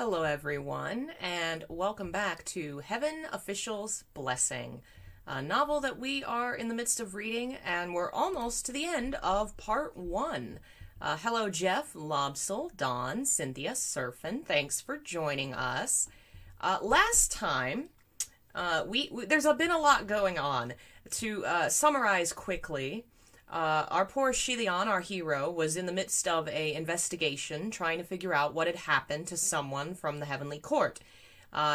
Hello everyone, and welcome back to Heaven Official's Blessing, a novel that we are in the midst of reading, and we're almost to the end of part 1. Hello Jeff, Lobsel, Dawn, Cynthia, Surfin, thanks for joining us. Last time, there's been a lot going on. To summarize quickly, our poor Xie Lian, our hero, was in the midst of an investigation trying to figure out what had happened to someone from the Heavenly Court.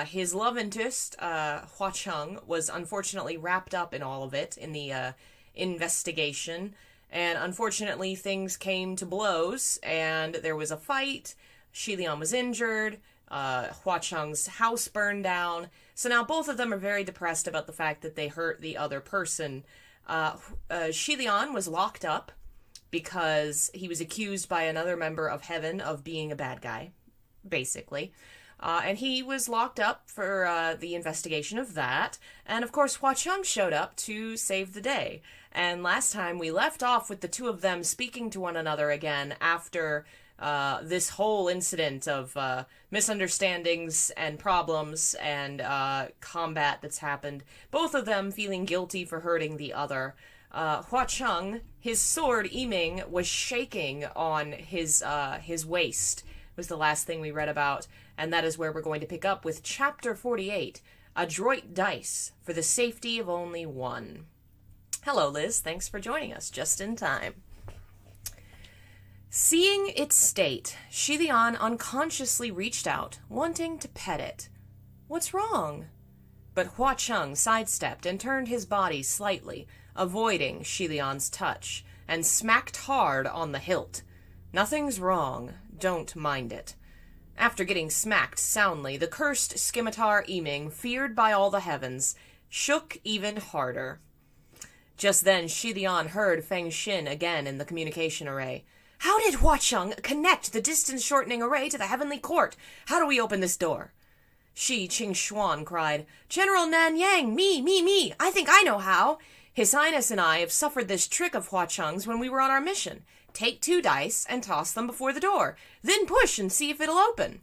His love interest, Hua Cheng, was unfortunately wrapped up in all of it in the investigation, and unfortunately things came to blows, and there was a fight. Xie Lian was injured, Hua Cheng's house burned down, so now both of them are very depressed about the fact that they hurt the other person. Xie Lian was locked up because he was accused by another member of Heaven of being a bad guy, basically. And he was locked up for the investigation of that. And of course, Hua Cheng showed up to save the day. And last time we left off with the two of them speaking to one another again after this whole incident of misunderstandings and problems and combat that's happened. Both of them feeling guilty for hurting the other. Hua Cheng, his sword, Yiming, was shaking on his waist, was the last thing we read about. And that is where we're going to pick up with Chapter 48, Adroit Dice for the Safety of Only One. Hello, Liz. Thanks for joining us just in time. Seeing its state, Xie Lian unconsciously reached out, wanting to pet it. What's wrong? But Hua Cheng sidestepped and turned his body slightly, avoiding Xie Lian's touch, and smacked hard on the hilt. Nothing's wrong. Don't mind it. After getting smacked soundly, the cursed scimitar Yiming, feared by all the heavens, shook even harder. Just then, Xie Lian heard Feng Xin again in the communication array. How did Hua Cheng connect the distance-shortening array to the Heavenly Court? How do we open this door? Shi Qingxuan cried, General Nan Yang, me, I think I know how. His Highness and I have suffered this trick of Hua Cheng's when we were on our mission. Take 2 dice and toss them before the door, then push and see if it'll open.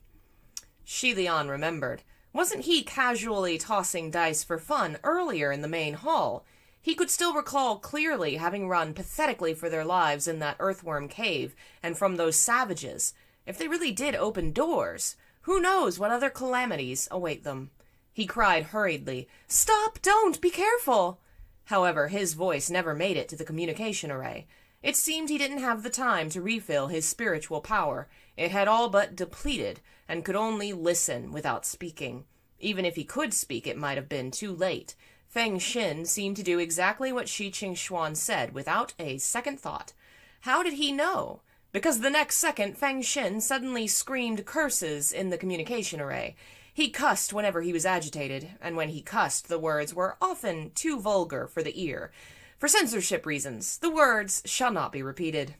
Xie Lian remembered. Wasn't he casually tossing dice for fun earlier in the main hall? He could still recall clearly having run pathetically for their lives in that earthworm cave, and from those savages. If they really did open doors, who knows what other calamities await them? He cried hurriedly, Stop, don't, be careful! However, his voice never made it to the communication array. It seemed he didn't have the time to refill his spiritual power. It had all but depleted, and could only listen without speaking. Even if he could speak, it might have been too late. Feng Xin seemed to do exactly what Shi Qingxuan said, without a second thought. How did he know? Because the next second, Feng Xin suddenly screamed curses in the communication array. He cussed whenever he was agitated, and when he cussed, the words were often too vulgar for the ear. For censorship reasons, the words shall not be repeated.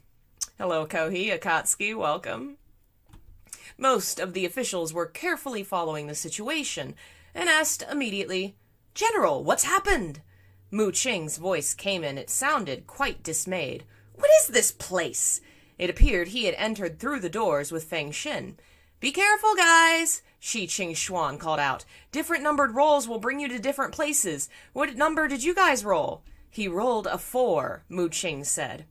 Hello, Kohi, Akatsuki, welcome. Most of the officials were carefully following the situation, and asked immediately, General, what's happened? Mu Qing's voice came in. It sounded quite dismayed. What is this place? It appeared he had entered through the doors with Feng Xin. Be careful, guys, Shi Qingxuan called out. Different numbered rolls will bring you to different places. What number did you guys roll? He rolled a 4, Mu Qing said.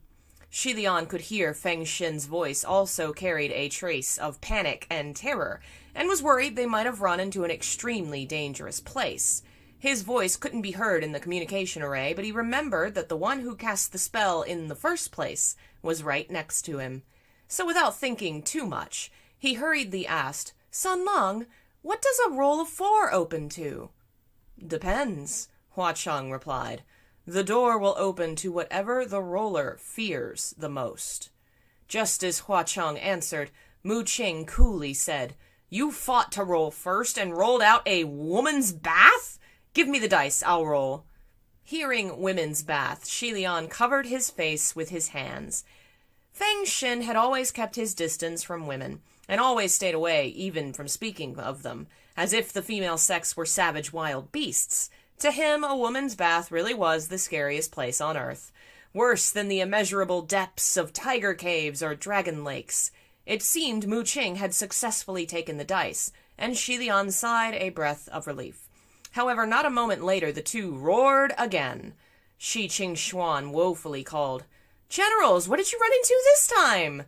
Xie Lian could hear Feng Xin's voice also carried a trace of panic and terror, and was worried they might have run into an extremely dangerous place. His voice couldn't be heard in the communication array, but he remembered that the one who cast the spell in the first place was right next to him. So without thinking too much, he hurriedly asked, Sun Long, what does a roll of 4 open to? Depends, Hua Cheng replied. The door will open to whatever the roller fears the most. Just as Hua Cheng answered, Mu Qing coolly said, You fought to roll first and rolled out a woman's bath? Give me the dice, I'll roll. Hearing women's bath, Xie Lian covered his face with his hands. Feng Xin had always kept his distance from women, and always stayed away even from speaking of them, as if the female sex were savage wild beasts. To him, a woman's bath really was the scariest place on earth. Worse than the immeasurable depths of tiger caves or dragon lakes. It seemed Mu Qing had successfully taken the dice, and Xie Lian sighed a breath of relief. However, not a moment later, the two roared again. Shi Qingxuan woefully called, "Generals, what did you run into this time?"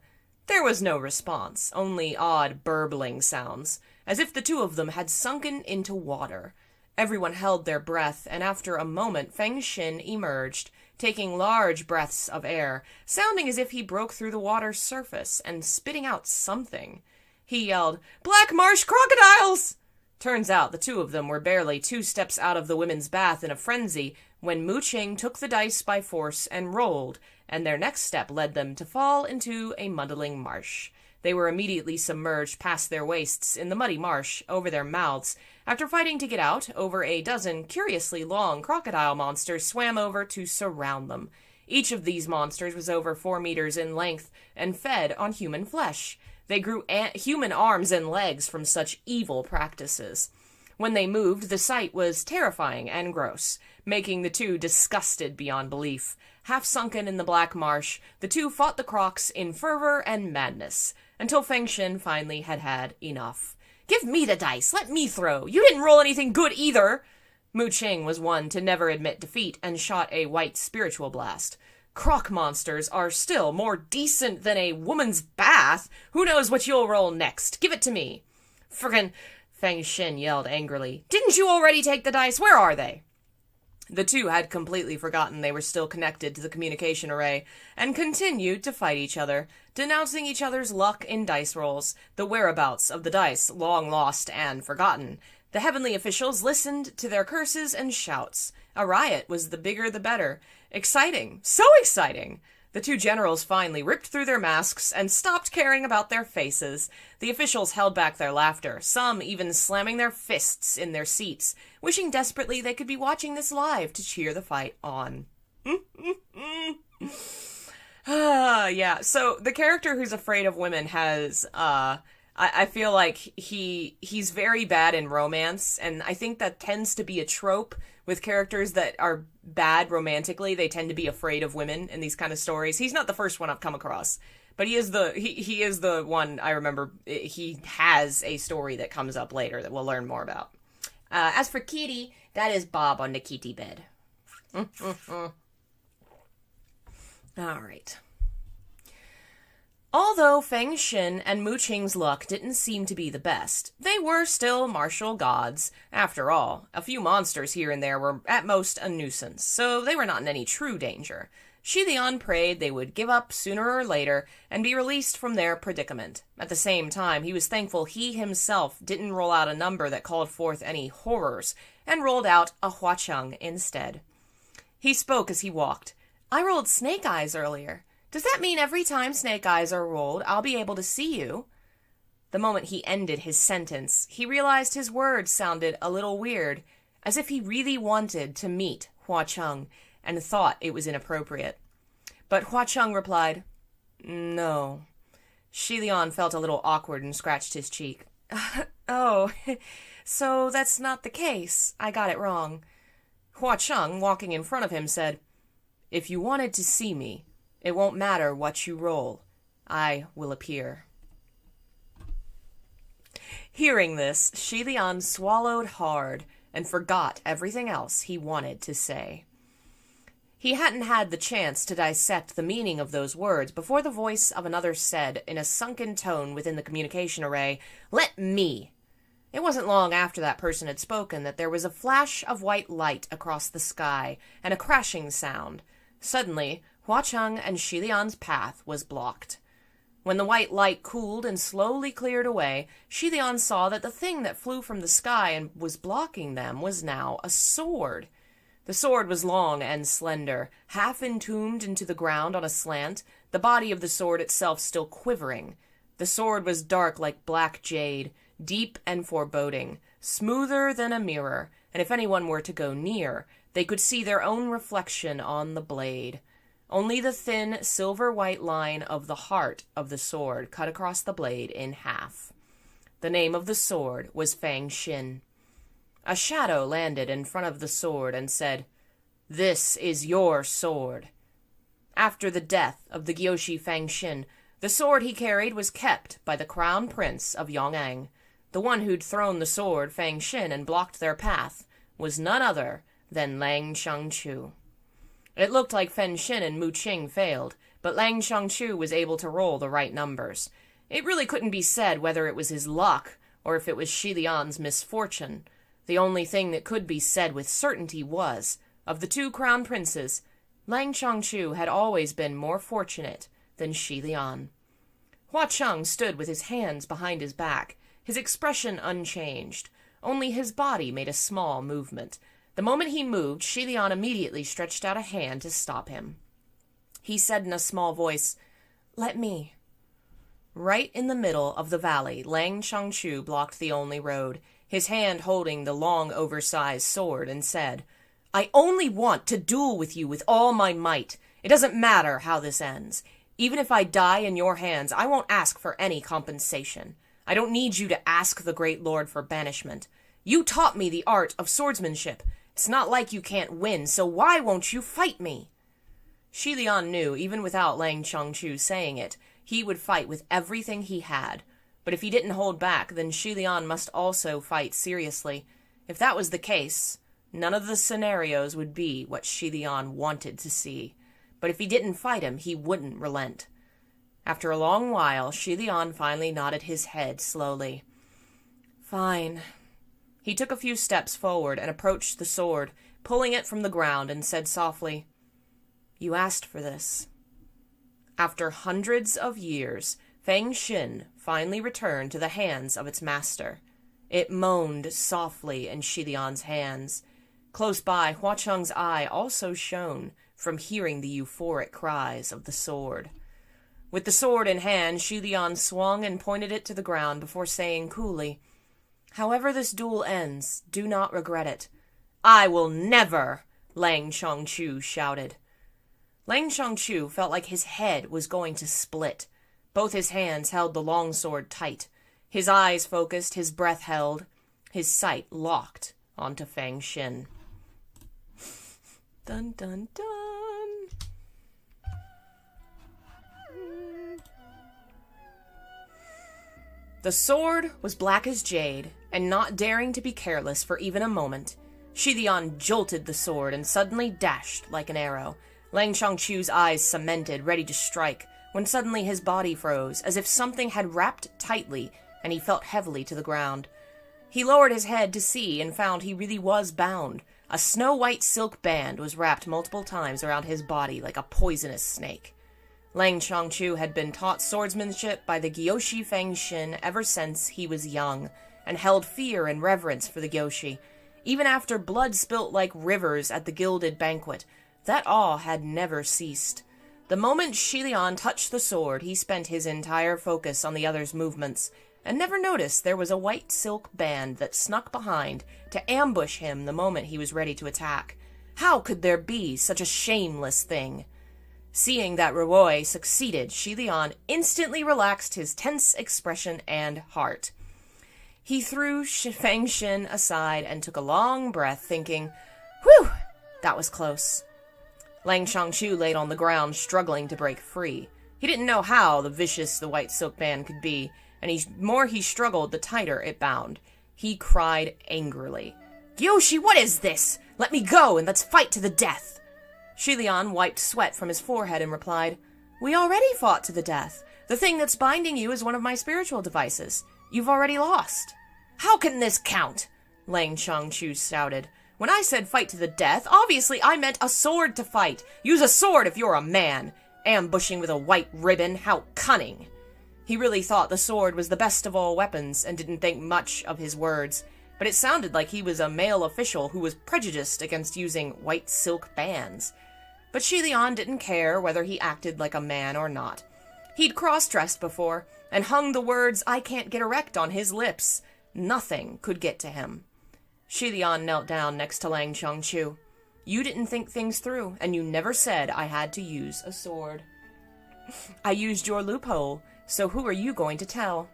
There was no response, only odd burbling sounds, as if the two of them had sunken into water. Everyone held their breath, and after a moment Feng Xin emerged, taking large breaths of air, sounding as if he broke through the water's surface and spitting out something. He yelled, "Black marsh crocodiles!" Turns out the two of them were barely 2 steps out of the women's bath in a frenzy when Mu Qing took the dice by force and rolled, and their next step led them to fall into a muddling marsh. They were immediately submerged past their waists in the muddy marsh, over their mouths. After fighting to get out, over a dozen curiously long crocodile monsters swam over to surround them. Each of these monsters was over 4 meters in length and fed on human flesh. They grew human arms and legs from such evil practices. When they moved, the sight was terrifying and gross, making the two disgusted beyond belief. Half sunken in the black marsh, the two fought the crocs in fervor and madness, until Feng Xin finally had had enough. "Give me the dice! Let me throw! You didn't roll anything good either!" Mu Qing was one to never admit defeat and shot a white spiritual blast. "Croc monsters are still more decent than a woman's bath. Who knows what you'll roll next? Give it to me." "Frickin'," Feng Xin yelled angrily. "Didn't you already take the dice? Where are they?" The two had completely forgotten they were still connected to the communication array, and continued to fight each other, denouncing each other's luck in dice rolls, the whereabouts of the dice long lost and forgotten. The heavenly officials listened to their curses and shouts. A riot was the bigger the better. Exciting. So exciting! The two generals finally ripped through their masks and stopped caring about their faces. The officials held back their laughter, some even slamming their fists in their seats, wishing desperately they could be watching this live to cheer the fight on. Yeah, so the character who's afraid of women has, I feel like he's very bad in romance, and I think that tends to be a trope with characters that are bad romantically. They tend to be afraid of women in these kind of stories. He's not the first one I've come across, but he is the one I remember. He has a story that comes up later that we'll learn more about. As for Kitty, that is Bob on the kitty bed. All right. Although Feng Xin and Mu Qing's luck didn't seem to be the best, they were still martial gods. After all, a few monsters here and there were at most a nuisance, so they were not in any true danger. Xie Lian prayed they would give up sooner or later and be released from their predicament. At the same time, he was thankful he himself didn't roll out a number that called forth any horrors, and rolled out a huacheng instead. He spoke as he walked. "I rolled snake eyes earlier. Does that mean every time snake eyes are rolled, I'll be able to see you?" The moment he ended his sentence, he realized his words sounded a little weird, as if he really wanted to meet huacheng and thought it was inappropriate. But huacheng replied, "No." Xie Lian felt a little awkward and scratched his cheek. "Oh, so that's not the case. I got it wrong." Huacheng, walking in front of him, said, "If you wanted to see me, it won't matter what you roll. I will appear." Hearing this, Xie Lian swallowed hard and forgot everything else he wanted to say. He hadn't had the chance to dissect the meaning of those words before the voice of another said, in a sunken tone within the communication array, "Let me." It wasn't long after that person had spoken that there was a flash of white light across the sky and a crashing sound. Suddenly, huacheng and Xie Lian's path was blocked. When the white light cooled and slowly cleared away, Xie Lian saw that the thing that flew from the sky and was blocking them was now a sword. The sword was long and slender, half entombed into the ground on a slant, the body of the sword itself still quivering. The sword was dark like black jade, deep and foreboding, smoother than a mirror, and if anyone were to go near, they could see their own reflection on the blade. Only the thin, silver-white line of the heart of the sword cut across the blade in half. The name of the sword was Feng Xin. A shadow landed in front of the sword and said, "This is your sword." After the death of the Gyoshi Feng Xin, the sword he carried was kept by the crown prince of Yong'an. the one who'd thrown the sword Fang Xin and blocked their path, was none other than Lang Shangchu. It looked like Feng Xin and Mu Qing failed, but Lang Shangchu was able to roll the right numbers. It really couldn't be said whether it was his luck or if it was Xie Lian's misfortune. The only thing that could be said with certainty was, of the two crown princes, Lang Shangchu had always been more fortunate than Xie Lian. Hua Cheng stood with his hands behind his back, his expression unchanged. Only his body made a small movement. The moment he moved, Xie Lian immediately stretched out a hand to stop him. He said in a small voice, "Let me." Right in the middle of the valley, Lang Shangchu blocked the only road, his hand holding the long, oversized sword, and said, "I only want to duel with you with all my might. It doesn't matter how this ends. Even if I die in your hands, I won't ask for any compensation. I don't need you to ask the Great Lord for banishment. You taught me the art of swordsmanship. It's not like you can't win, so why won't you fight me?" Xie Lian knew, even without Lang Shangchu saying it, he would fight with everything he had. But if he didn't hold back, then Xie Lian must also fight seriously. If that was the case, none of the scenarios would be what Xie Lian wanted to see. But if he didn't fight him, he wouldn't relent. After a long while, Xie Lian finally nodded his head slowly. "Fine." He took a few steps forward and approached the sword, pulling it from the ground, and said softly, "You asked for this." After hundreds of years, Fang Xin finally returned to the hands of its master. It moaned softly in Xie Lian's hands. Close by, Hua Cheng's eye also shone from hearing the euphoric cries of the sword. With the sword in hand, Xie Lian swung and pointed it to the ground before saying coolly, "However this duel ends, do not regret it." "I will never!" Lang Shangchu shouted. Lang Shangchu felt like his head was going to split. Both his hands held the longsword tight. His eyes focused, his breath held, his sight locked onto Fang Xin. Dun dun dun. The sword was black as jade, and not daring to be careless for even a moment, Xie Lian jolted the sword and suddenly dashed like an arrow. Lang Shangchu's eyes cemented, ready to strike, when suddenly his body froze, as if something had wrapped tightly, and he fell heavily to the ground. He lowered his head to see and found he really was bound. A snow-white silk band was wrapped multiple times around his body like a poisonous snake. Lang Shangchu had been taught swordsmanship by the Gyoshi Fang Xin ever since he was young, and held fear and reverence for the Gyoshi. Even after blood spilt like rivers at the gilded banquet, that awe had never ceased. The moment Xie Lian touched the sword, he spent his entire focus on the other's movements, and never noticed there was a white silk band that snuck behind to ambush him the moment he was ready to attack. How could there be such a shameless thing? Seeing that Ruoi succeeded, Xie Lian instantly relaxed his tense expression and heart. He threw Fang Xin aside and took a long breath, thinking, "Whew, that was close." Lang Shangchu laid on the ground, struggling to break free. He didn't know how vicious the white silk band could be, and the more he struggled, the tighter it bound. He cried angrily, "Gyoshi, what is this? Let me go, and let's fight to the death." Xie Lian wiped sweat from his forehead and replied, "We already fought to the death. The thing that's binding you is one of my spiritual devices. You've already lost." "How can this count?" Lang Shangchu shouted. "When I said fight to the death, obviously I meant a sword to fight. Use a sword if you're a man. Ambushing with a white ribbon, how cunning." He really thought the sword was the best of all weapons and didn't think much of his words, but it sounded like he was a male official who was prejudiced against using white silk bands. But Xie Lian didn't care whether he acted like a man or not. He'd cross-dressed before, and hung the words "I can't get erect" on his lips. Nothing could get to him. Xie Lian knelt down next to Lang Shangchu. "You didn't think things through, and you never said I had to use a sword." "I used your loophole, so who are you going to tell?"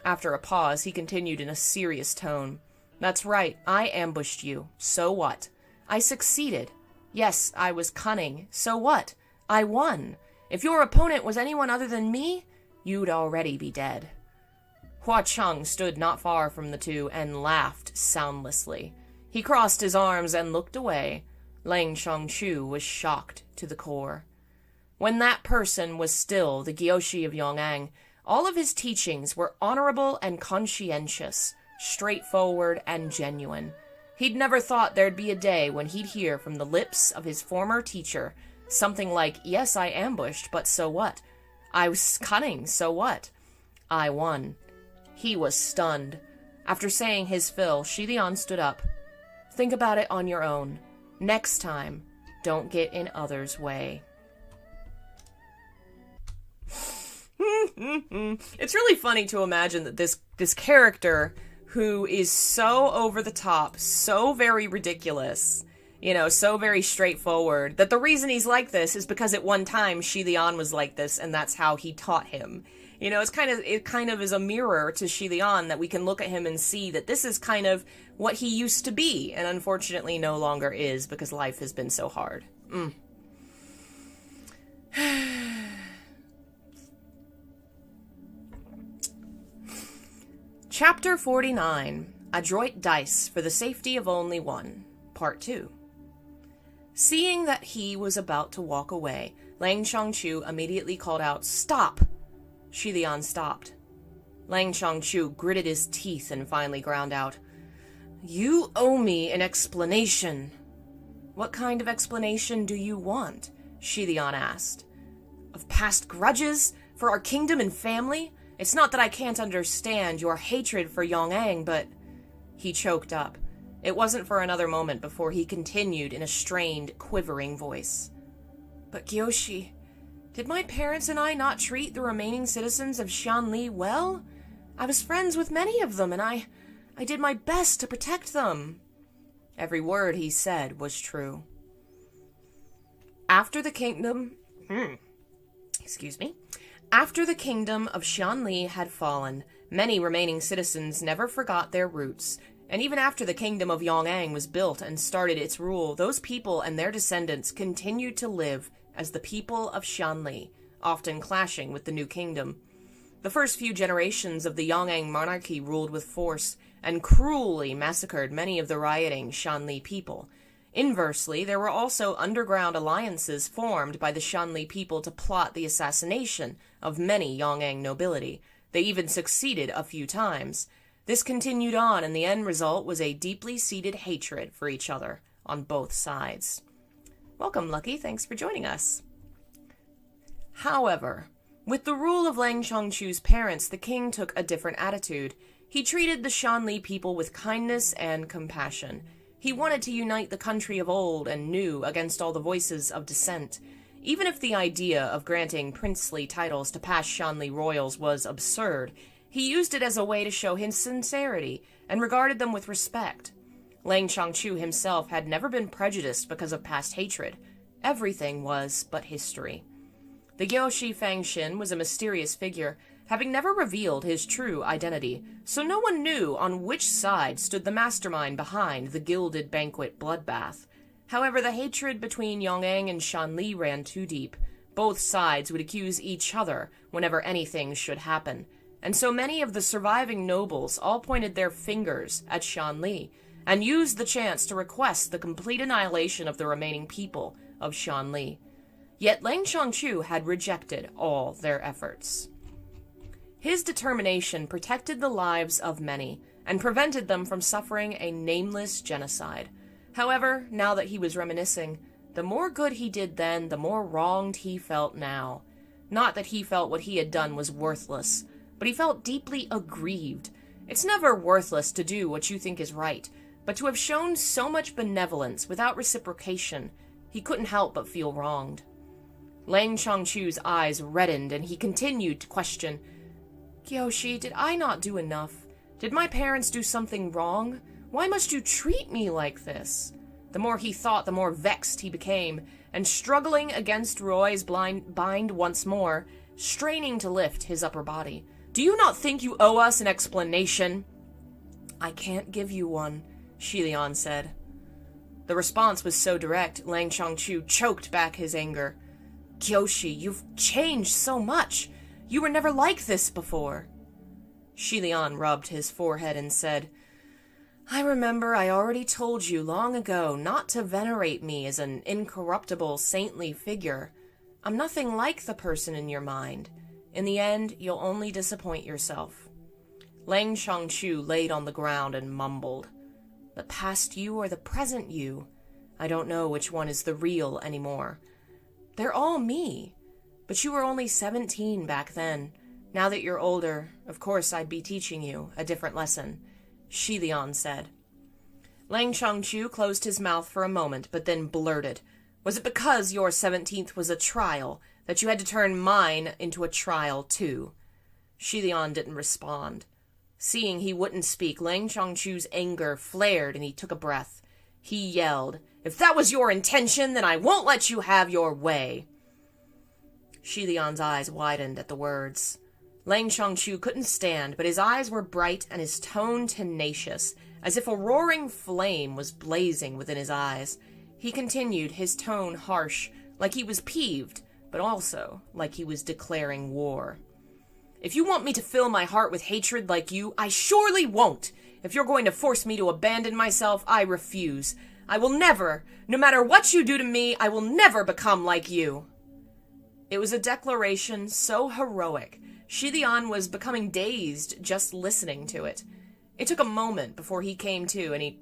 After a pause, he continued in a serious tone. "That's right, I ambushed you. So what? I succeeded. Yes, I was cunning. So what? I won. If your opponent was anyone other than me, you'd already be dead." Hua Cheng stood not far from the two and laughed soundlessly. He crossed his arms and looked away. Lang Chongchu was shocked to the core. When that person was still the Gyoshi of Yong'an, all of his teachings were honorable and conscientious, straightforward and genuine. He'd never thought there'd be a day when he'd hear from the lips of his former teacher something like, "Yes, I ambushed, but so what? I was cunning, so what? I won." He was stunned. After saying his fill, Xie Lian stood up. "Think about it on your own. Next time, don't get in others' way." It's really funny to imagine that this character who is so over the top, so very ridiculous, so very straightforward, that the reason he's like this is because at one time Xie Lian was like this, and that's how he taught him. It kind of is a mirror to Xie Lian that we can look at him and see that this is kind of what he used to be, and unfortunately no longer is because life has been so hard. Chapter 49, Adroit Dice for the Safety of Only One, Part 2. Seeing that he was about to walk away, Lang Chongchu immediately called out, "Stop!" Xie Lian stopped. Lang Chongchu gritted his teeth and finally ground out, "You owe me an explanation." "What kind of explanation do you want?" Xie Lian asked. "Of past grudges? For our kingdom and family? It's not that I can't understand your hatred for Yong'an, but..." He choked up. It wasn't for another moment before he continued in a strained, quivering voice. "But Gyoshi, did my parents and I not treat the remaining citizens of Xianli well? I was friends with many of them, and I did my best to protect them." Every word he said was true. After the kingdom of Xianli had fallen, many remaining citizens never forgot their roots, and even after the kingdom of Yong'an was built and started its rule, those people and their descendants continued to live as the people of Xianli, often clashing with the new kingdom. The first few generations of the Yong'an monarchy ruled with force and cruelly massacred many of the rioting Xianli people. Inversely, there were also underground alliances formed by the Xianli people to plot the assassination of many Yong'an nobility. They even succeeded a few times. This continued on, and the end result was a deeply seated hatred for each other on both sides. Welcome, Lucky. Thanks for joining us. However, with the rule of Lang Chongchu's parents, the king took a different attitude. He treated the Xianli people with kindness and compassion. He wanted to unite the country of old and new against all the voices of dissent. Even if the idea of granting princely titles to past Xianli royals was absurd, he used it as a way to show his sincerity and regarded them with respect. Lang Chongchu himself had never been prejudiced because of past hatred. Everything was but history. The Gyoshi Fangxin was a mysterious figure, having never revealed his true identity, so no one knew on which side stood the mastermind behind the gilded banquet bloodbath. However, the hatred between Yong'an and Xianli ran too deep. Both sides would accuse each other whenever anything should happen, and so many of the surviving nobles all pointed their fingers at Xianli, and used the chance to request the complete annihilation of the remaining people of Xianli. Yet Lang Chongchu had rejected all their efforts. His determination protected the lives of many, and prevented them from suffering a nameless genocide. However, now that he was reminiscing, the more good he did then, the more wronged he felt now. Not that he felt what he had done was worthless, but he felt deeply aggrieved. It's never worthless to do what you think is right, but to have shown so much benevolence without reciprocation, he couldn't help but feel wronged. Lang Chongchu's eyes reddened, and he continued to question, "Gyoshi, did I not do enough? Did my parents do something wrong? Why must you treat me like this?" The more he thought, the more vexed he became, and struggling against Roy's bind once more, straining to lift his upper body. "Do you not think you owe us an explanation?" "I can't give you one," Xie Lian said. The response was so direct, Lang Chongchu choked back his anger. "Gyoshi, you've changed so much. You were never like this before." Xie Lian rubbed his forehead and said, I remember I already told you long ago not to venerate me as an incorruptible, saintly figure. I'm nothing like the person in your mind. In the end, you'll only disappoint yourself. Lang Shangchu laid on the ground and mumbled, The past you or the present you? I don't know which one is the real anymore. They're all me. But you were only 17 back then. Now that you're older, of course I'd be teaching you a different lesson, Xie Lian said. Lang Shangchu closed his mouth for a moment, but then blurted, Was it because your 17th was a trial that you had to turn mine into a trial too? Xie Lian didn't respond. Seeing he wouldn't speak, Lang Shangchu's anger flared and he took a breath. He yelled, If that was your intention, then I won't let you have your way. Xie Lian's eyes widened at the words. Lang Shangchu couldn't stand, but his eyes were bright and his tone tenacious, as if a roaring flame was blazing within his eyes. He continued, his tone harsh, like he was peeved, but also like he was declaring war. If you want me to fill my heart with hatred like you, I surely won't. If you're going to force me to abandon myself, I refuse. I will never, no matter what you do to me, I will never become like you. It was a declaration so heroic, Xie Lian was becoming dazed just listening to it. It took a moment before he came to, and he...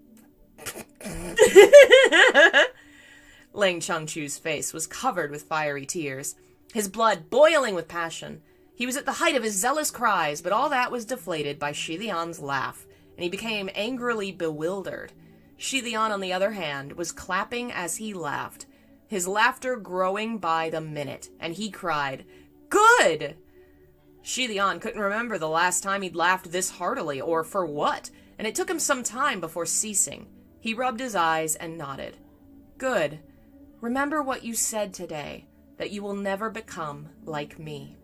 Lang Shangchu's face was covered with fiery tears, his blood boiling with passion. He was at the height of his zealous cries, but all that was deflated by Xie Lian's laugh, and he became angrily bewildered. Xie Lian, on the other hand, was clapping as he laughed, his laughter growing by the minute, and he cried, Good! Xie Lian couldn't remember the last time he'd laughed this heartily, or for what, and it took him some time before ceasing. He rubbed his eyes and nodded. Good. Remember what you said today, that you will never become like me.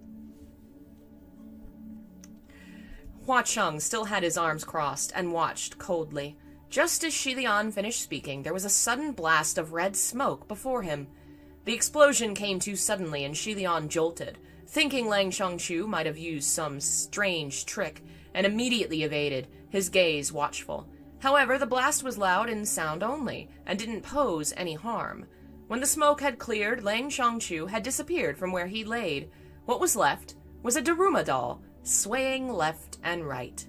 Hua Cheng still had his arms crossed and watched coldly. Just as Xie Lian finished speaking, there was a sudden blast of red smoke before him. The explosion came too suddenly, and Xie Lian jolted, thinking Lang Shangchu might have used some strange trick, and immediately evaded, his gaze watchful. However, the blast was loud in sound only, and didn't pose any harm. When the smoke had cleared, Lang Shangchu had disappeared from where he laid. What was left was a Daruma doll, swaying left and right.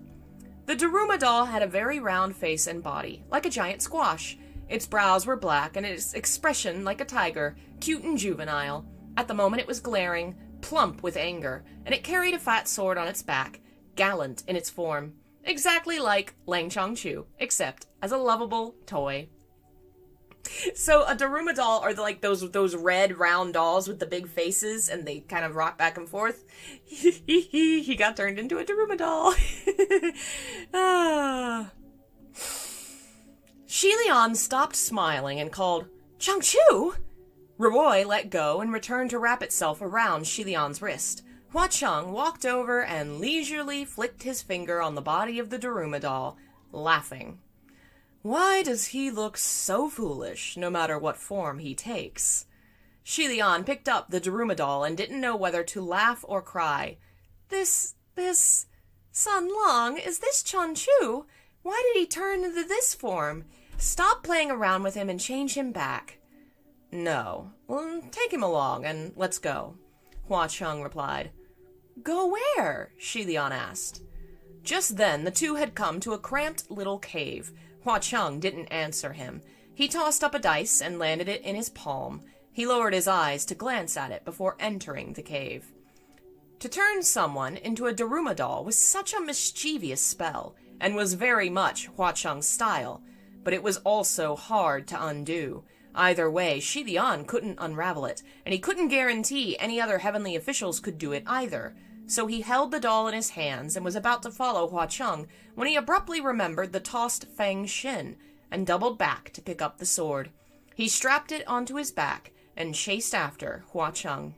The Daruma doll had a very round face and body, like a giant squash. Its brows were black, and its expression like a tiger, cute and juvenile. At the moment it was glaring, plump with anger, and it carried a fat sword on its back, gallant in its form, exactly like Lang Shangchu, except as a lovable toy. So a Daruma doll are like those red round dolls with the big faces, and they kind of rock back and forth. He got turned into a Daruma doll. Xie Lian stopped smiling and called, Shangchu! Ruoi let go and returned to wrap itself around Xie Lian's wrist. Hua Cheng walked over and leisurely flicked his finger on the body of the Daruma doll, laughing. Why does he look so foolish, no matter what form he takes? Xie Lian picked up the Daruma doll and didn't know whether to laugh or cry. This... Sun Long, is this Changchu? Why did he turn into this form? Stop playing around with him and change him back. No. Well, take him along and let's go, Hua Cheng replied. Go where? Xie Lian asked. Just then, the two had come to a cramped little cave. Hua Cheng didn't answer him. He tossed up a dice and landed it in his palm. He lowered his eyes to glance at it before entering the cave. To turn someone into a Daruma doll was such a mischievous spell, and was very much Hua Cheng's style, but it was also hard to undo. Either way, Xie Lian couldn't unravel it, and he couldn't guarantee any other heavenly officials could do it either. So he held the doll in his hands and was about to follow Hua Cheng when he abruptly remembered the tossed Fang Xin and doubled back to pick up the sword. He strapped it onto his back and chased after Hua Cheng.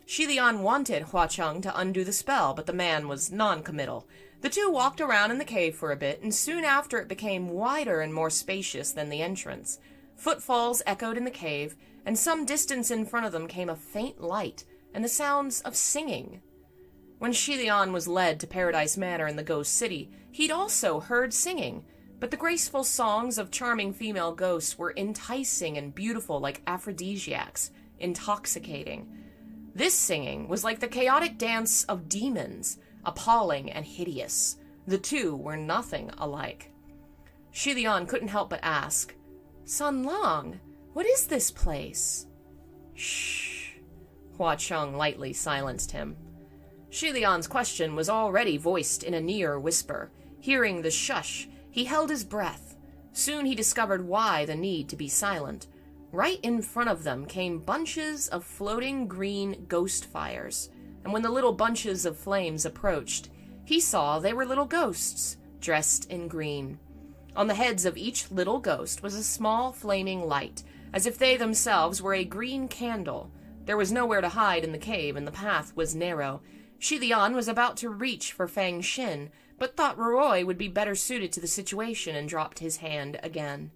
Xie Lian wanted Hua Cheng to undo the spell, but the man was non-committal. The two walked around in the cave for a bit, and soon after it became wider and more spacious than the entrance. Footfalls echoed in the cave, and some distance in front of them came a faint light and the sounds of singing. When Xie Lian was led to Paradise Manor in the Ghost City, he'd also heard singing, but the graceful songs of charming female ghosts were enticing and beautiful like aphrodisiacs, intoxicating. This singing was like the chaotic dance of demons, appalling and hideous. The two were nothing alike. Xie Lian couldn't help but ask, "Sun Lang, what is this place?" "Shh." Hua Cheng lightly silenced him. Xie Lian's question was already voiced in a near whisper. Hearing the shush, he held his breath. Soon he discovered why the need to be silent. Right in front of them came bunches of floating green ghost fires, and when the little bunches of flames approached, he saw they were little ghosts, dressed in green. On the heads of each little ghost was a small flaming light, as if they themselves were a green candle. There was nowhere to hide in the cave, and the path was narrow. Xie Lian was about to reach for Fang Xin, but thought Roy would be better suited to the situation and dropped his hand again.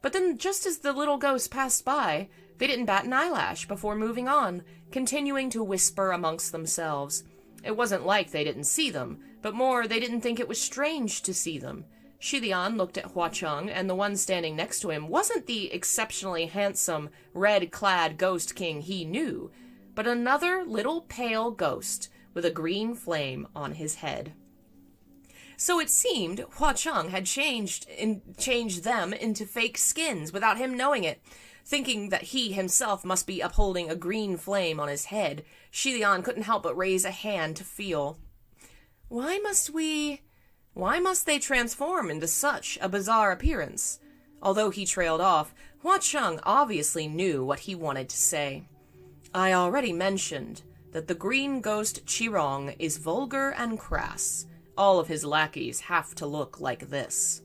But then, just as the little ghosts passed by, they didn't bat an eyelash before moving on, continuing to whisper amongst themselves. It wasn't like they didn't see them, but more they didn't think it was strange to see them. Xie Lian looked at Hua Cheng, and the one standing next to him wasn't the exceptionally handsome, red-clad ghost king he knew, but another little pale ghost with a green flame on his head. So it seemed Hua Cheng had changed them into fake skins without him knowing it. Thinking that he himself must be upholding a green flame on his head, Xie Lian couldn't help but raise a hand to feel. Why must they transform into such a bizarre appearance? Although he trailed off, Hua Cheng obviously knew what he wanted to say. I already mentioned that the green ghost Qirong is vulgar and crass. All of his lackeys have to look like this.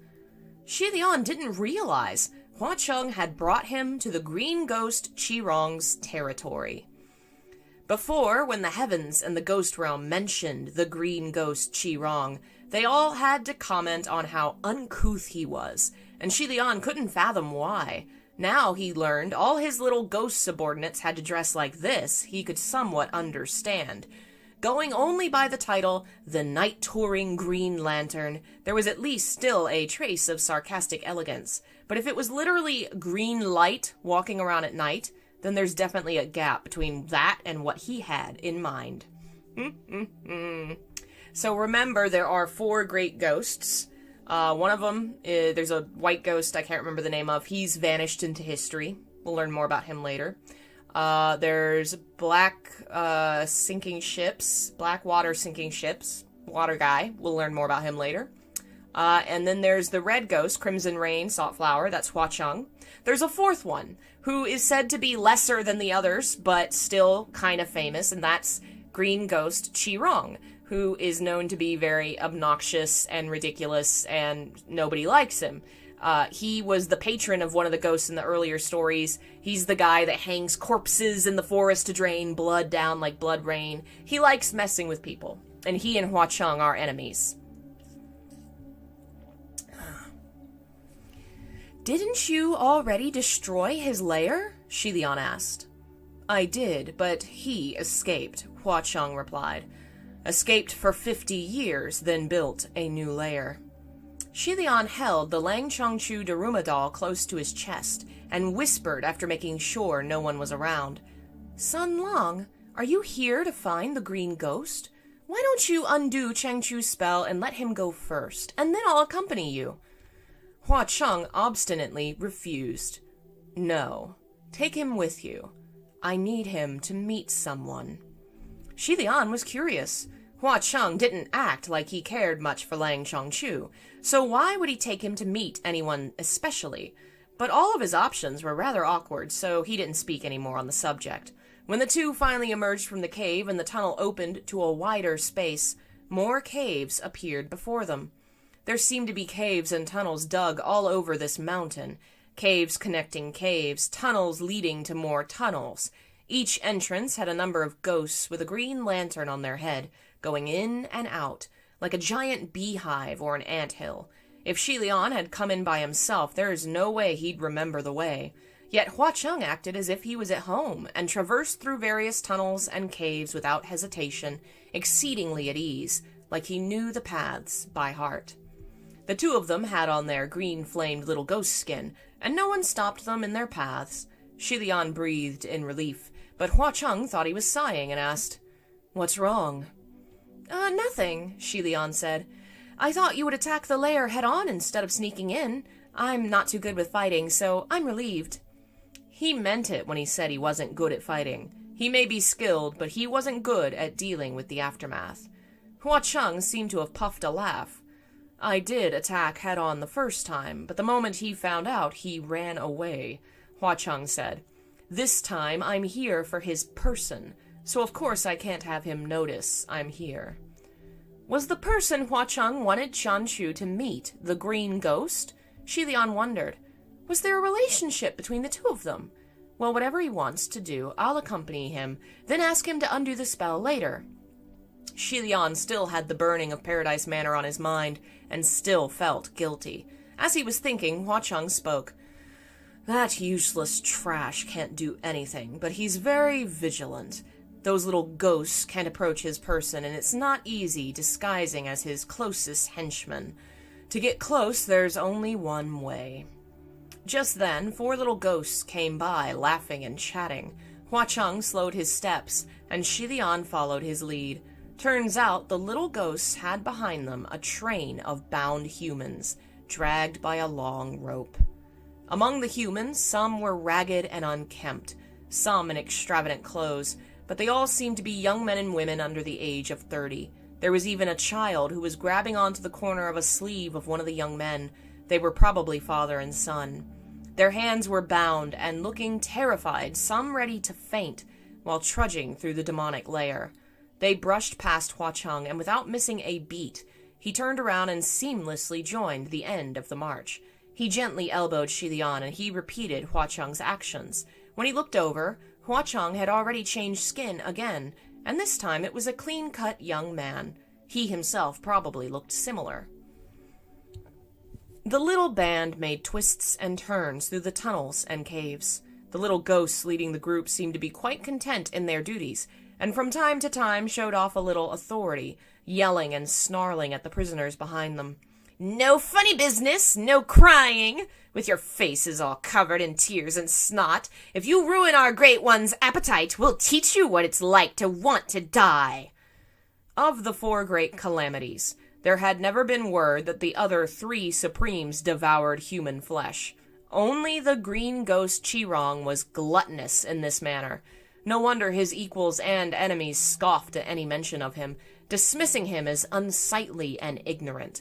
Xie Lian didn't realize Hua Cheng had brought him to the green ghost Qirong's territory. Before, when the heavens and the ghost realm mentioned the green ghost Qirong, they all had to comment on how uncouth he was, and Xie Lian couldn't fathom why. Now he learned all his little ghost subordinates had to dress like this, he could somewhat understand. Going only by the title, The Night-Touring Green Lantern, there was at least still a trace of sarcastic elegance. But if it was literally green light walking around at night, then there's definitely a gap between that and what he had in mind. So remember, there are 4 great ghosts. One of them, there's a white ghost I can't remember the name of. He's vanished into history. We'll learn more about him later. There's black sinking ships, black water sinking ships, water guy. We'll learn more about him later. And then there's the red ghost, Crimson Rain, Saltflower. That's Hua Cheng. There's a 4th one, who is said to be lesser than the others, but still kind of famous, and that's Green Ghost Qirong, who is known to be very obnoxious and ridiculous, and nobody likes him. He was the patron of one of the ghosts in the earlier stories. He's the guy that hangs corpses in the forest to drain blood down like blood rain. He likes messing with people, and he and Hua Cheng are enemies. Didn't you already destroy his lair? Xie Lian asked. I did, but he escaped, Hua Cheng replied. Escaped for 50 years, then built a new lair. Xie Lian held the Lang Chongchu Daruma doll close to his chest and whispered after making sure no one was around. Sun Lang, are you here to find the green ghost? Why don't you undo Chengchu's spell and let him go first, and then I'll accompany you? Hua Cheng obstinately refused. No, take him with you. I need him to meet someone. Xie Lian was curious. Hua Cheng didn't act like he cared much for Lang Chongchu, so why would he take him to meet anyone especially? But all of his options were rather awkward, so he didn't speak any more on the subject. When the two finally emerged from the cave and the tunnel opened to a wider space, more caves appeared before them. There seemed to be caves and tunnels dug all over this mountain. Caves connecting caves, tunnels leading to more tunnels. Each entrance had a number of ghosts with a green lantern on their head, going in and out, like a giant beehive or an anthill. If Xie Lian had come in by himself, there is no way he'd remember the way. Yet Hua Cheng acted as if he was at home, and traversed through various tunnels and caves without hesitation, exceedingly at ease, like he knew the paths by heart. The two of them had on their green-flamed little ghost skin, and no one stopped them in their paths. Xie Lian breathed in relief, but Hua Cheng thought he was sighing and asked, "What's wrong?" Nothing," Xie Lian said. "I thought you would attack the lair head-on instead of sneaking in. I'm not too good with fighting, so I'm relieved." He meant it when he said he wasn't good at fighting. He may be skilled, but he wasn't good at dealing with the aftermath. Hua Cheng seemed to have puffed a laugh. "I did attack head-on the first time, but the moment he found out, he ran away," Hua Cheng said. "This time I'm here for his person, so of course I can't have him notice I'm here." Was the person Hua Cheng wanted Shan Chu to meet the green ghost? Xie Lian wondered. Was there a relationship between the two of them? Well, whatever he wants to do, I'll accompany him, then ask him to undo the spell later. Xie Lian still had the burning of Paradise Manor on his mind, and still felt guilty. As he was thinking, Hua Cheng spoke. "That useless trash can't do anything, but he's very vigilant. Those little ghosts can't approach his person, and it's not easy disguising as his closest henchman. To get close, there's only one way." Just then, 4 little ghosts came by, laughing and chatting. Hua Cheng slowed his steps, and Xie Lian followed his lead. Turns out the little ghosts had behind them a train of bound humans, dragged by a long rope. Among the humans, some were ragged and unkempt, some in extravagant clothes, but they all seemed to be young men and women under the age of 30. There was even a child who was grabbing onto the corner of a sleeve of one of the young men. They were probably father and son. Their hands were bound and looking terrified, some ready to faint, while trudging through the demonic lair. They brushed past Hua Cheng, and without missing a beat, he turned around and seamlessly joined the end of the march. He gently elbowed Xie Lian, and he repeated Hua Cheng's actions. When he looked over, Hua Cheng had already changed skin again, and this time it was a clean-cut young man. He himself probably looked similar. The little band made twists and turns through the tunnels and caves. The little ghosts leading the group seemed to be quite content in their duties, and from time to time showed off a little authority, yelling and snarling at the prisoners behind them. "No funny business, no crying, with your faces all covered in tears and snot. If you ruin our great one's appetite, we'll teach you what it's like to want to die." Of the 4 great calamities, there had never been word that the other 3 supremes devoured human flesh. Only the green ghost Qirong was gluttonous in this manner. No wonder his equals and enemies scoffed at any mention of him, dismissing him as unsightly and ignorant.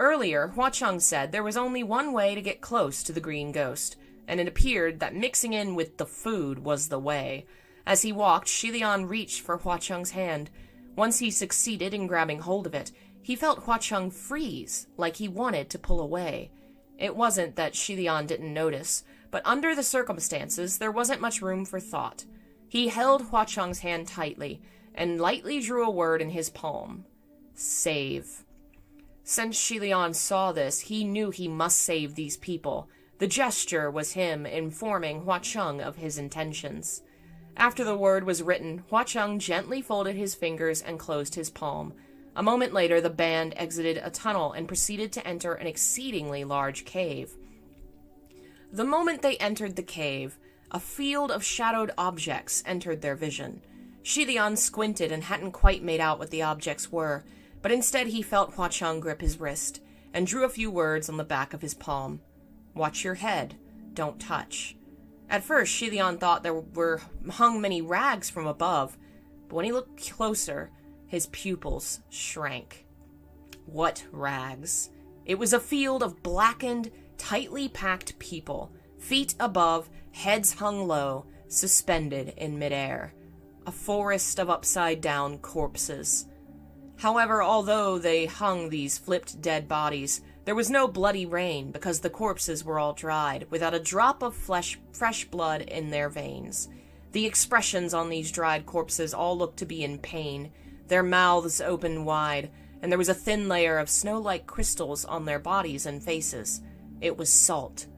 Earlier, Hua Cheng said there was only one way to get close to the green ghost, and it appeared that mixing in with the food was the way. As he walked, Xie Lian reached for Hua Cheng's hand. Once he succeeded in grabbing hold of it, he felt Hua Cheng freeze, like he wanted to pull away. It wasn't that Xie Lian didn't notice, but under the circumstances, there wasn't much room for thought. He held Hua Cheng's hand tightly, and lightly drew a word in his palm. Save. Since Xie Lian saw this, he knew he must save these people. The gesture was him informing Hua Cheng of his intentions. After the word was written, Hua Cheng gently folded his fingers and closed his palm. A moment later, the band exited a tunnel and proceeded to enter an exceedingly large cave. The moment they entered the cave, a field of shadowed objects entered their vision. Xie Lian squinted and hadn't quite made out what the objects were, but instead he felt Hua Cheng grip his wrist and drew a few words on the back of his palm. "Watch your head. Don't touch." At first, Xie Lian thought there were hung many rags from above, but when he looked closer, his pupils shrank. What rags? It was a field of blackened, tightly packed people, feet above, heads hung low, suspended in midair. A forest of upside-down corpses. However, although they hung these flipped dead bodies, there was no bloody rain because the corpses were all dried, without a drop of fresh blood in their veins. The expressions on these dried corpses all looked to be in pain, their mouths open wide, and there was a thin layer of snow-like crystals on their bodies and faces. It was salt.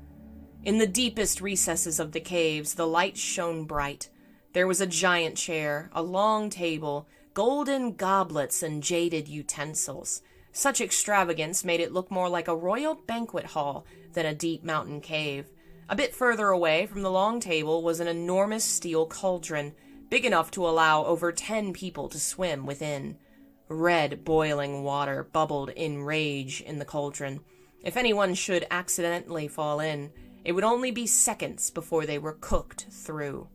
In the deepest recesses of the caves, the light shone bright. There was a giant chair, a long table, golden goblets, and jaded utensils. Such extravagance made it look more like a royal banquet hall than a deep mountain cave. A bit further away from the long table was an enormous steel cauldron, big enough to allow over 10 people to swim within. Red, boiling water bubbled in rage in the cauldron. If anyone should accidentally fall in, it would only be seconds before they were cooked through.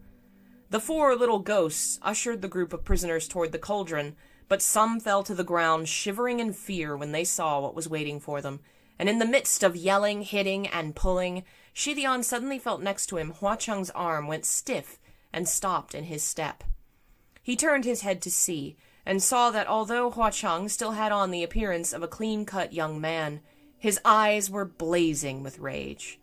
The 4 little ghosts ushered the group of prisoners toward the cauldron, but some fell to the ground shivering in fear when they saw what was waiting for them. And in the midst of yelling, hitting, and pulling, Xie Lian suddenly felt next to him Hua Cheng's arm went stiff and stopped in his step. He turned his head to see, and saw that although Hua Cheng still had on the appearance of a clean-cut young man, his eyes were blazing with rage.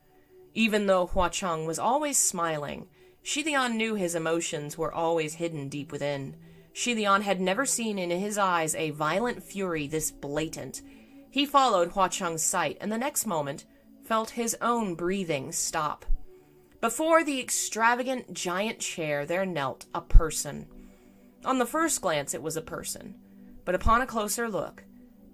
Even though Hua Cheng was always smiling, Xie Lian knew his emotions were always hidden deep within. Xie Lian had never seen in his eyes a violent fury this blatant. He followed Hua Cheng's sight, and the next moment felt his own breathing stop. Before the extravagant giant chair there knelt a person. On the first glance it was a person, but upon a closer look,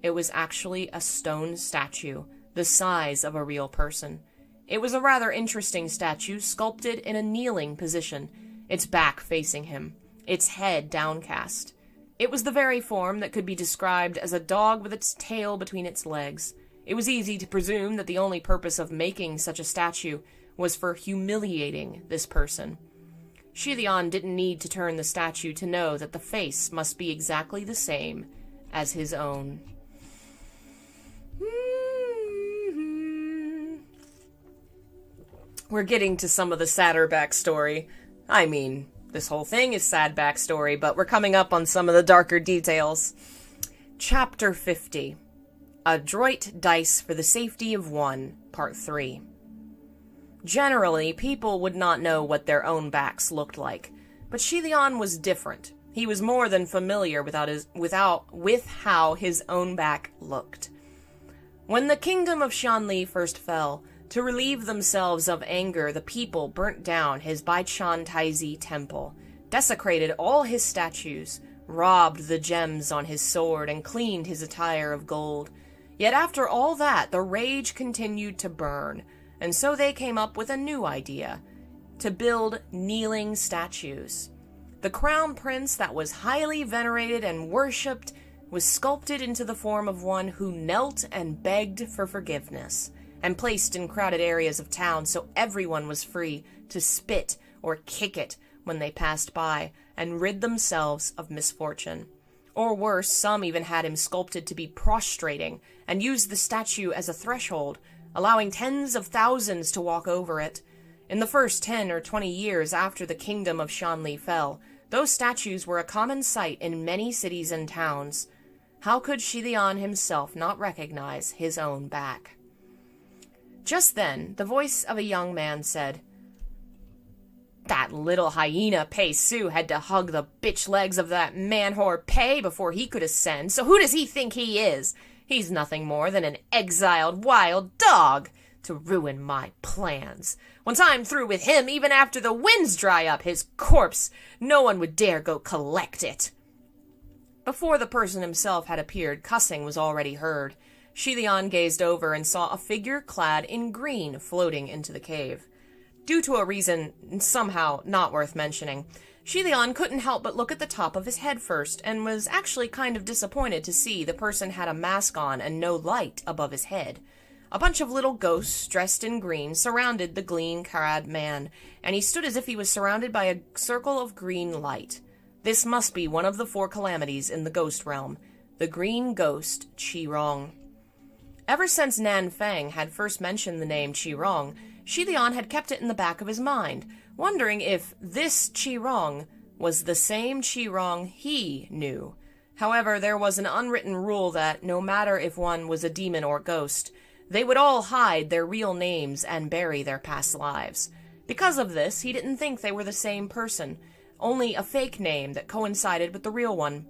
it was actually a stone statue, the size of a real person. It was a rather interesting statue, sculpted in a kneeling position, its back facing him, its head downcast. It was the very form that could be described as a dog with its tail between its legs. It was easy to presume that the only purpose of making such a statue was for humiliating this person. Xie Lian didn't need to turn the statue to know that the face must be exactly the same as his own. We're getting to some of the sadder backstory. I mean, this whole thing is sad backstory, but we're coming up on some of the darker details. Chapter 50. Adroit Dice for the Safety of One, Part 3. Generally, people would not know what their own backs looked like, but Xie Lian was different. He was more than familiar with how his own back looked. When the kingdom of Shanli first fell, to relieve themselves of anger, the people burnt down his Baichan Taizi temple, desecrated all his statues, robbed the gems on his sword, and cleaned his attire of gold. Yet after all that, the rage continued to burn, and so they came up with a new idea, to build kneeling statues. The crown prince that was highly venerated and worshipped was sculpted into the form of one who knelt and begged for forgiveness, and placed in crowded areas of town so everyone was free to spit or kick it when they passed by, and rid themselves of misfortune. Or worse, some even had him sculpted to be prostrating, and used the statue as a threshold, allowing tens of thousands to walk over it. In the first 10 or 20 years after the kingdom of Shanli fell, those statues were a common sight in many cities and towns. How could Xie Lian himself not recognize his own back? Just then, the voice of a young man said, "That little hyena Pei Su had to hug the bitch legs of that man-whore Pei before he could ascend, so who does he think he is? He's nothing more than an exiled wild dog to ruin my plans. Once I'm through with him, even after the winds dry up his corpse, no one would dare go collect it." Before the person himself had appeared, cussing was already heard. Xie Lian gazed over and saw a figure clad in green floating into the cave. Due to a reason somehow not worth mentioning, Xie Lian couldn't help but look at the top of his head first, and was actually kind of disappointed to see the person had a mask on and no light above his head. A bunch of little ghosts dressed in green surrounded the green-clad man, and he stood as if he was surrounded by a circle of green light. This must be one of the 4 calamities in the ghost realm, the green ghost Qi-Rong. Ever since Nan Feng had first mentioned the name Qi-Rong, Xie Lian had kept it in the back of his mind, wondering if this Qi-Rong was the same Qi-Rong he knew. However, there was an unwritten rule that no matter if one was a demon or ghost, they would all hide their real names and bury their past lives. Because of this, he didn't think they were the same person, only a fake name that coincided with the real one.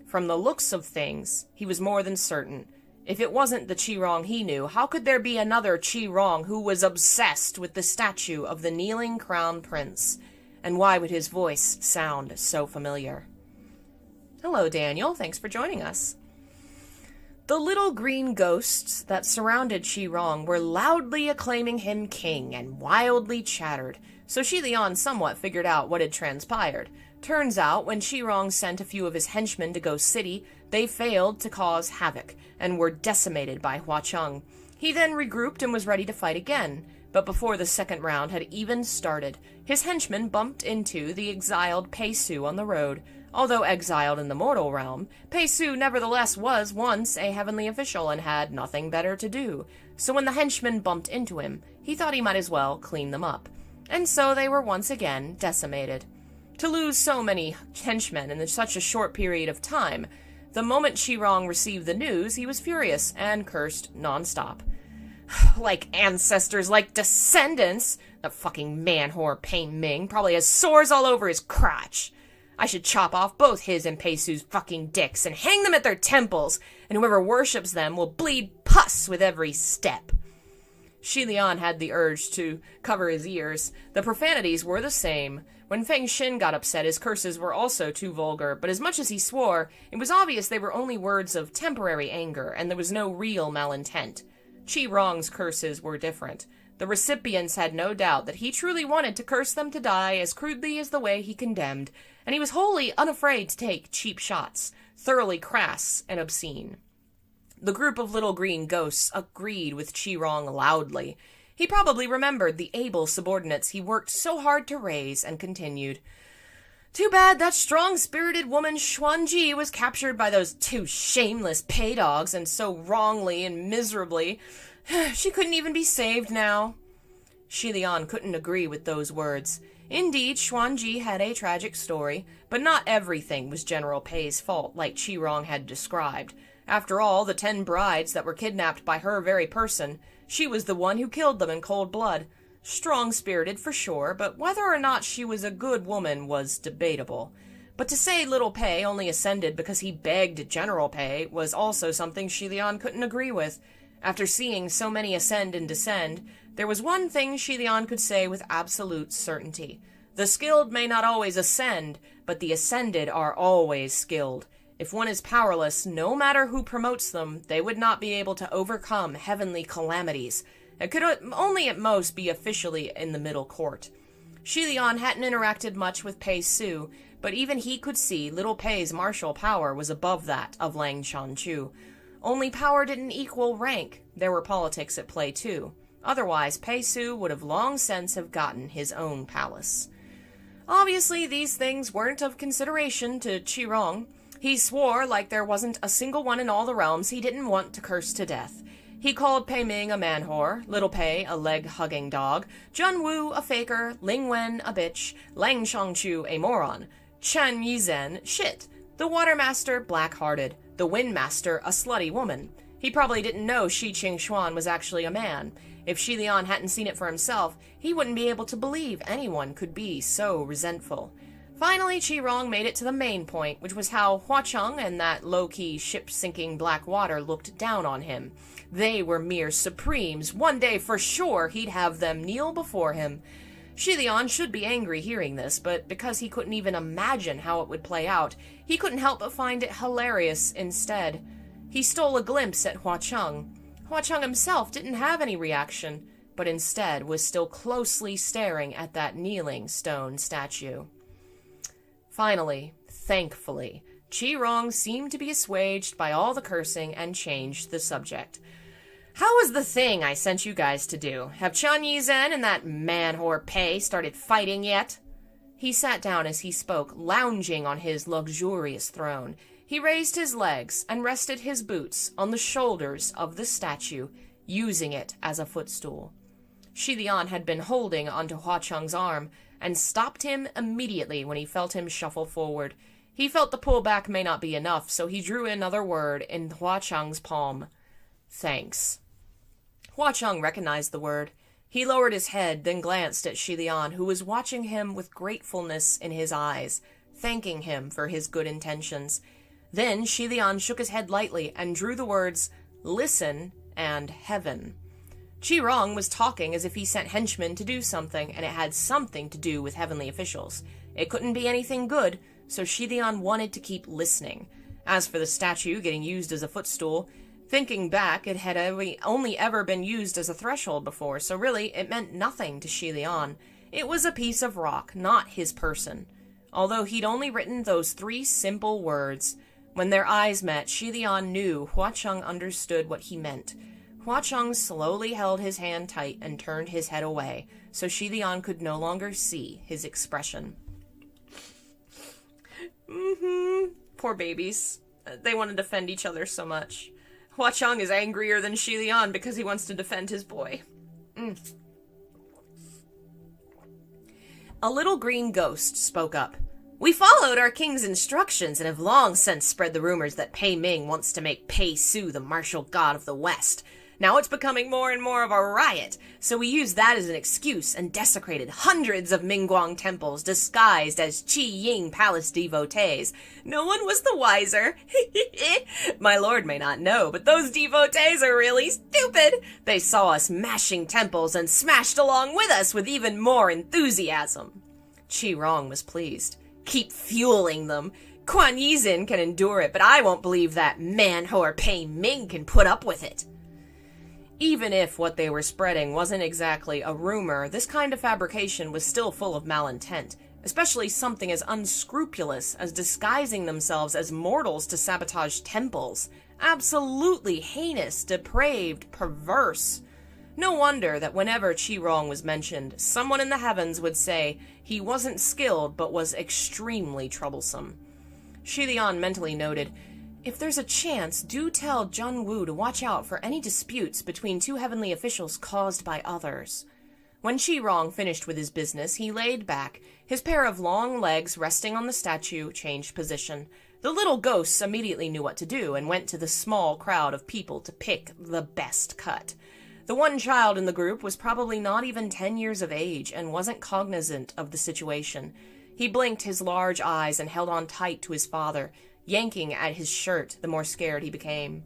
From the looks of things, he was more than certain If it wasn't the Qi-Rong he knew, how could there be another Qi-Rong who was obsessed with the statue of the kneeling crown prince? And why would his voice sound so familiar? Hello, Daniel. Thanks for joining us. The little green ghosts that surrounded Qi-Rong were loudly acclaiming him king and wildly chattered, so Xie Lian somewhat figured out what had transpired. Turns out, when Qi-Rong sent a few of his henchmen to Ghost City, they failed to cause havoc, and were decimated by Huacheng. He then regrouped and was ready to fight again, but before the second round had even started, his henchmen bumped into the exiled Pei Su on the road. Although exiled in the mortal realm, Pei Su nevertheless was once a heavenly official and had nothing better to do, so when the henchmen bumped into him, he thought he might as well clean them up. And so they were once again decimated. To lose so many henchmen in such a short period of time, the moment Qi-Rong received the news, he was furious and cursed nonstop. Like ancestors, like descendants! The fucking man-whore Pei Ming probably has sores all over his crotch. I should chop off both his and Pei Su's fucking dicks and hang them at their temples, and whoever worships them will bleed pus with every step. Xie Lian had the urge to cover his ears. The profanities were the same. When Feng Xin got upset, his curses were also too vulgar, but as much as he swore, it was obvious they were only words of temporary anger, and there was no real malintent. Qi-Rong's curses were different. The recipients had no doubt that he truly wanted to curse them to die as crudely as the way he condemned, and he was wholly unafraid to take cheap shots, thoroughly crass and obscene. The group of little green ghosts agreed with Qi-Rong loudly. He probably remembered the able subordinates he worked so hard to raise, and continued, "Too bad that strong-spirited woman Xuanji was captured by those two shameless pay dogs, and so wrongly and miserably. She couldn't even be saved now." Xie Lian couldn't agree with those words. Indeed, Xuanji had a tragic story, but not everything was General Pei's fault, like Qi-Rong had described. After all, the 10 brides that were kidnapped by her very person, she was the one who killed them in cold blood. Strong-spirited for sure, but whether or not she was a good woman was debatable. But to say little Pei only ascended because he begged General Pei was also something Xie Lian couldn't agree with. After seeing so many ascend and descend, there was one thing Xie Lian could say with absolute certainty. The skilled may not always ascend, but the ascended are always skilled. If one is powerless, no matter who promotes them, they would not be able to overcome heavenly calamities. It could only at most be officially in the middle court. Xie Lian hadn't interacted much with Pei Su, but even he could see little Pei's martial power was above that of Lang Chanchu. Only power didn't equal rank. There were politics at play too. Otherwise, Pei Su would have long since have gotten his own palace. Obviously, these things weren't of consideration to Qi-Rong. He swore like there wasn't a single one in all the realms he didn't want to curse to death. He called Pei Ming a man-whore, Little Pei a leg-hugging dog, Jun Wu a faker, Ling Wen a bitch, Lang Shangchu a moron, Chen Yizhen shit, the Watermaster black-hearted, the Windmaster a slutty woman. He probably didn't know Shi Qingxuan was actually a man. If Xie Lian hadn't seen it for himself, he wouldn't be able to believe anyone could be so resentful. Finally, Qi-Rong made it to the main point, which was how Huacheng and that low-key ship-sinking Blackwater looked down on him. They were mere supremes. One day, for sure, he'd have them kneel before him. Xie Lian should be angry hearing this, but because he couldn't even imagine how it would play out, he couldn't help but find it hilarious instead. He stole a glimpse at Huacheng. Huacheng himself didn't have any reaction, but instead was still closely staring at that kneeling stone statue. Finally, thankfully, Qi-Rong seemed to be assuaged by all the cursing and changed the subject. "How was the thing I sent you guys to do? Have Chen Yizhen and that man-whore Pei started fighting yet?" He sat down as he spoke, lounging on his luxurious throne. He raised his legs and rested his boots on the shoulders of the statue, using it as a footstool. Xie Lian had been holding onto Huacheng's arm, and stopped him immediately when he felt him shuffle forward. He felt the pullback may not be enough, so he drew another word in Huacheng's palm. "Thanks." Huacheng recognized the word. He lowered his head, then glanced at Xie Lian, who was watching him with gratefulness in his eyes, thanking him for his good intentions. Then Xie Lian shook his head lightly and drew the words, listen, and heaven. Qi Rong was talking as if he sent henchmen to do something, and it had something to do with heavenly officials. It couldn't be anything good, so Xie Lian wanted to keep listening. As for the statue getting used as a footstool, thinking back, it had only ever been used as a threshold before, so really, it meant nothing to Xie Lian. It was a piece of rock, not his person. Although he'd only written those 3 simple words, when their eyes met, Xie Lian knew Hua Cheng understood what he meant. Hua Cheng slowly held his hand tight and turned his head away, so Xie Lian could no longer see his expression. Poor babies. They want to defend each other so much. Hua Cheng is angrier than Xie Lian because he wants to defend his boy. A little green ghost spoke up. We followed our king's instructions and have long since spread the rumors that Pei Ming wants to make Pei Su the martial god of the West. Now it's becoming more and more of a riot, so we used that as an excuse and desecrated hundreds of Mingguang temples disguised as Qi Ying palace devotees. No one was the wiser. My lord may not know, but those devotees are really stupid. They saw us mashing temples and smashed along with us with even more enthusiasm. Qi Rong was pleased. Keep fueling them. Quan Yizin can endure it, but I won't believe that man-whore Pei Ming can put up with it. Even if what they were spreading wasn't exactly a rumor, this kind of fabrication was still full of malintent, especially something as unscrupulous as disguising themselves as mortals to sabotage temples. Absolutely heinous, depraved, perverse. No wonder that whenever Qi Rong was mentioned, someone in the heavens would say he wasn't skilled but was extremely troublesome. Xie Lian mentally noted, if there's a chance, do tell Zheng Wu to watch out for any disputes between 2 heavenly officials caused by others. When Qi Rong finished with his business, he laid back, his pair of long legs resting on the statue changed position. The little ghosts immediately knew what to do and went to the small crowd of people to pick the best cut. The one child in the group was probably not even 10 years of age and wasn't cognizant of the situation. He blinked his large eyes and held on tight to his father, yanking at his shirt the more scared he became.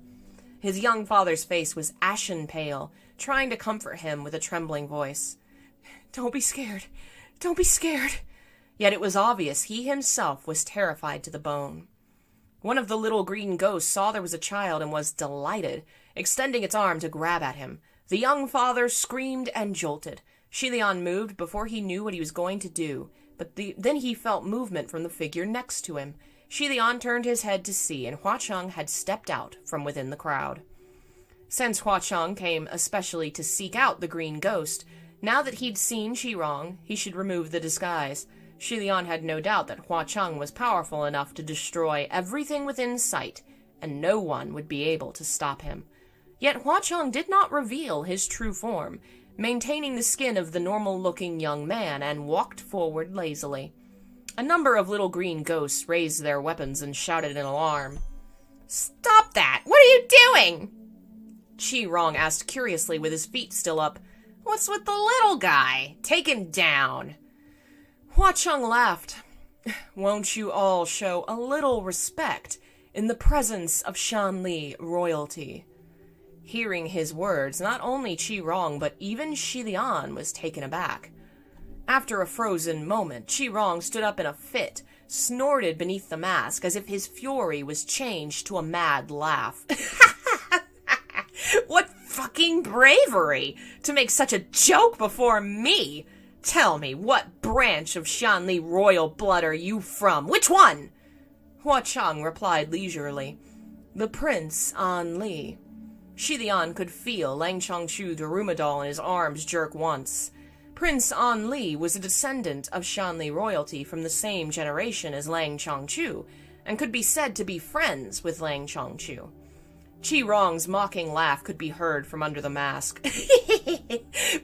His young father's face was ashen pale, trying to comfort him with a trembling voice. Don't be scared. Don't be scared. Yet it was obvious he himself was terrified to the bone. One of the little green ghosts saw there was a child and was delighted, extending its arm to grab at him. The young father screamed and jolted. Xie Lian moved before he knew what he was going to do, but then he felt movement from the figure next to him. Xie Lian turned his head to see, and Hua Cheng had stepped out from within the crowd. Since Hua Cheng came especially to seek out the green ghost, now that he'd seen Qi Rong, he should remove the disguise. Xie Lian had no doubt that Hua Cheng was powerful enough to destroy everything within sight, and no one would be able to stop him. Yet Hua Cheng did not reveal his true form, maintaining the skin of the normal-looking young man, and walked forward lazily. A number of little green ghosts raised their weapons and shouted in alarm. Stop that! What are you doing? Qi Rong asked curiously with his feet still up. What's with the little guy? Take him down. Hua Cheng laughed. Won't you all show a little respect in the presence of Shanli royalty? Hearing his words, not only Qi Rong but even Xie Lian was taken aback. After a frozen moment, Qi Rong stood up in a fit, snorted beneath the mask as if his fury was changed to a mad laugh. What fucking bravery to make such a joke before me! Tell me, what branch of Shanli royal blood are you from? Which one? Hua Cheng replied leisurely. The Prince An Li. Xie Lian could feel Lang Chongchu Darumidal in his arms jerk once. Prince An Li was a descendant of Shanli royalty from the same generation as Lang Chongchu, and could be said to be friends with Lang Chongchu. Qi Rong's mocking laugh could be heard from under the mask.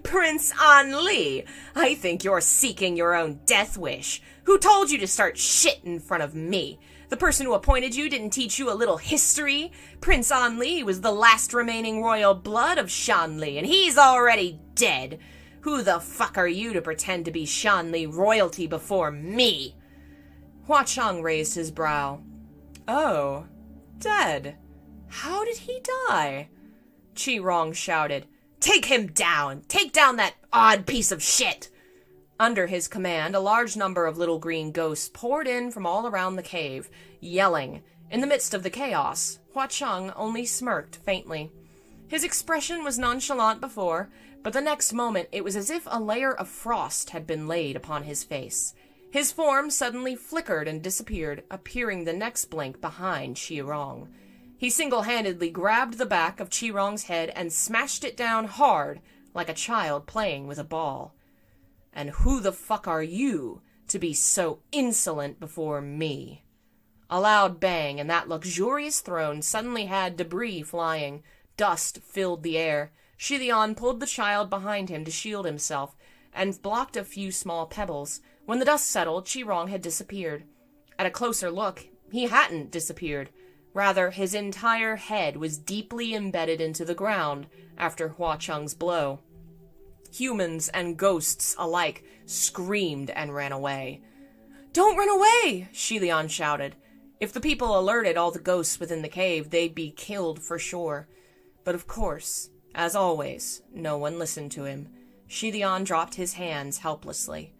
Prince An Li, I think you're seeking your own death wish. Who told you to start shit in front of me? The person who appointed you didn't teach you a little history? Prince An Li was the last remaining royal blood of Shanli, and he's already dead. Who the fuck are you to pretend to be Shanli royalty before me? Hua Cheng raised his brow. Oh, dead. How did he die? Qi Rong shouted. "Take him down! Take down that odd piece of shit!" Under his command, a large number of little green ghosts poured in from all around the cave, yelling. In the midst of the chaos, Hua Cheng only smirked faintly. His expression was nonchalant before, but the next moment it was as if a layer of frost had been laid upon his face. His form suddenly flickered and disappeared, appearing the next blink behind Qi Rong. He single-handedly grabbed the back of Qi Rong's head and smashed it down hard, like a child playing with a ball. "And who the fuck are you to be so insolent before me?" A loud bang, and that luxurious throne suddenly had debris flying. Dust filled the air. Xie Lian pulled the child behind him to shield himself, and blocked a few small pebbles. When the dust settled, Qi Rong had disappeared. At a closer look, he hadn't disappeared. Rather, his entire head was deeply embedded into the ground after Hua Cheng's blow. Humans and ghosts alike screamed and ran away. "Don't run away!" Xie Lian shouted. If the people alerted all the ghosts within the cave, they'd be killed for sure. But of course, as always, no one listened to him. Xie Lian dropped his hands helplessly.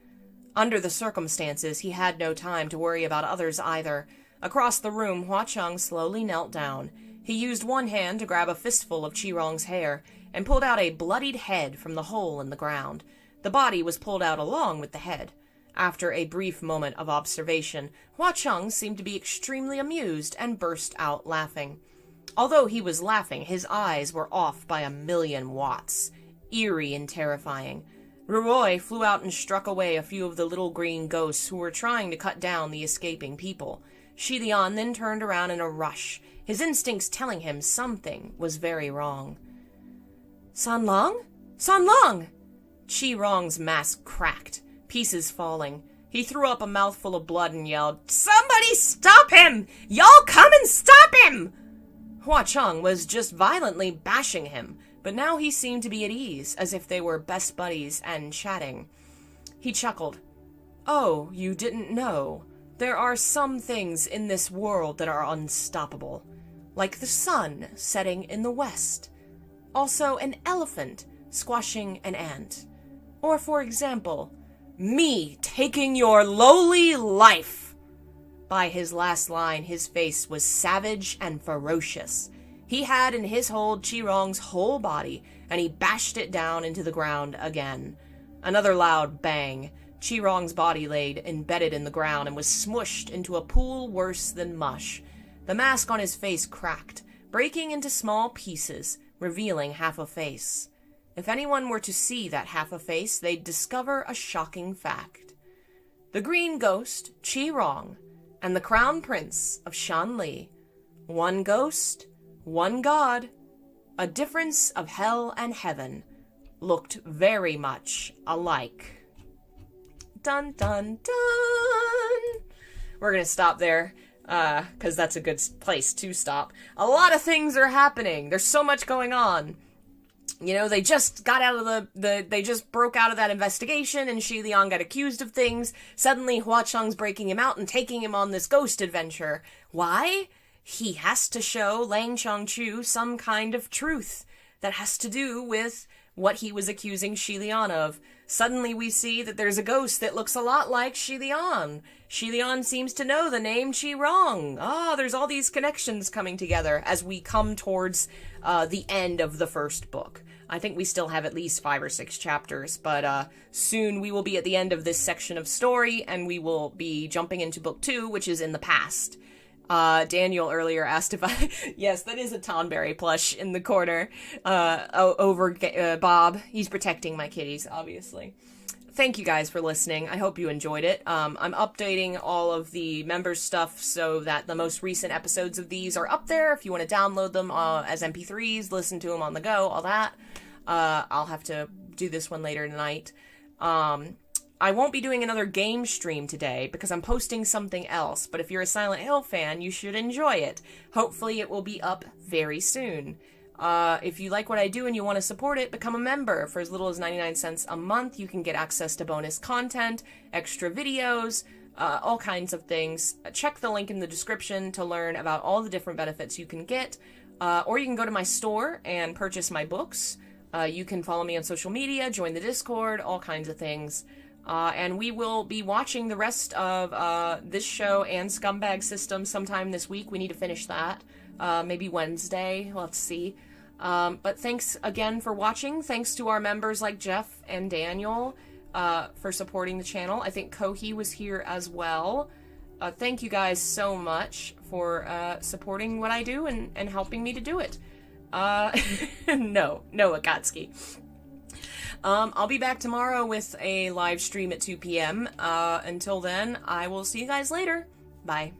Under the circumstances, he had no time to worry about others either. Across the room, Hua Cheng slowly knelt down. He used one hand to grab a fistful of Qi Rong's hair, and pulled out a bloodied head from the hole in the ground. The body was pulled out along with the head. After a brief moment of observation, Hua Cheng seemed to be extremely amused and burst out laughing. Although he was laughing, his eyes were off by 1,000,000 watts, eerie and terrifying. Ruoi flew out and struck away a few of the little green ghosts who were trying to cut down the escaping people. Xie Lian then turned around in a rush, his instincts telling him something was very wrong. "San Lang? San Lang!" Qi Rong's mask cracked, pieces falling. He threw up a mouthful of blood and yelled, "Somebody stop him! Y'all come and stop him!" Hua Cheng was just violently bashing him, but now he seemed to be at ease, as if they were best buddies and chatting. He chuckled. "Oh, you didn't know. There are some things in this world that are unstoppable, like the sun setting in the west. Also an elephant squashing an ant. Or, for example, me taking your lowly life." By his last line, his face was savage and ferocious. He had in his hold Qi Rong's whole body, and he bashed it down into the ground again. Another loud bang. Qi Rong's body laid embedded in the ground and was smushed into a pool worse than mush. The mask on his face cracked, breaking into small pieces, revealing half a face. If anyone were to see that half a face, they'd discover a shocking fact. The green ghost, Qi Rong, and the crown prince of Shanli. One ghost, one god, a difference of hell and heaven, looked very much alike. Dun dun dun! We're gonna stop there, because that's a good place to stop. A lot of things are happening. There's so much going on. You know, they just got out of they just broke out of that investigation, and Xie Lian got accused of things. Suddenly, Hua Cheng's breaking him out and taking him on this ghost adventure. Why? He has to show Lang Changchu some kind of truth that has to do with what he was accusing Xie Lian of. Suddenly we see that there's a ghost that looks a lot like Xie Lian. Xie Lian seems to know the name Qi Rong. There's all these connections coming together as we come towards the end of the first book. I think we still have at least 5 or 6 chapters, but soon we will be at the end of this section of story, and we will be jumping into book 2, which is in the past. Daniel earlier asked if I... Yes, that is a Tonberry plush in the corner over Bob. He's protecting my kitties, obviously. Thank you guys for listening. I hope you enjoyed it. I'm updating all of the members' stuff so that the most recent episodes of these are up there. If you want to download them as MP3s, listen to them on the go, all that. I'll have to do this one later tonight. I won't be doing another game stream today because I'm posting something else, but if you're a Silent Hill fan, you should enjoy it. Hopefully it will be up very soon. If you like what I do and you want to support it, become a member. For as little as 99 cents a month, you can get access to bonus content, extra videos, all kinds of things. Check the link in the description to learn about all the different benefits you can get. Or you can go to my store and purchase my books. You can follow me on social media, join the Discord, all kinds of things. And we will be watching the rest of this show and Scumbag System sometime this week. We need to finish that. Maybe Wednesday. We'll have to see. But thanks again for watching. Thanks to our members like Jeff and Daniel for supporting the channel. I think Kohi was here as well. Thank you guys so much for supporting what I do and helping me to do it. No, Akatsuki. I'll be back tomorrow with a live stream at 2 p.m. Until then, I will see you guys later. Bye.